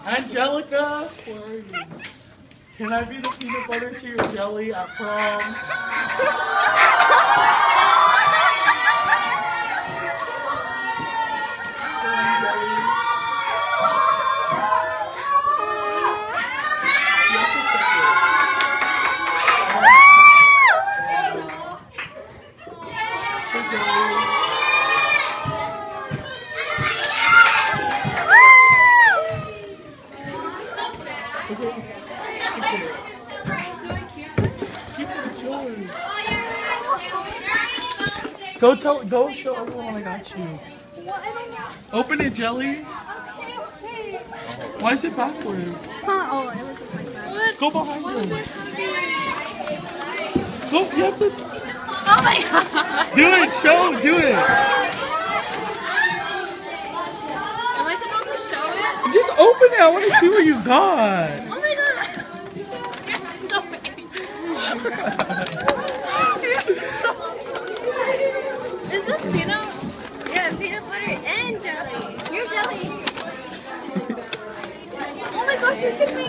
Angelica, where are you? Can I be the peanut butter to your jelly at prom? Go show everyone I got you. Open it, Jelly. Why is it backwards? Oh, it was just like that. Go behind him. Go, you have to. Oh my god. Do it, do it. Am I supposed to show it? Just open it, I want to see what you got. Oh my god. You're so angry. Is this peanut? Yeah, peanut butter and jelly. Your jelly. Oh my gosh, you're giving me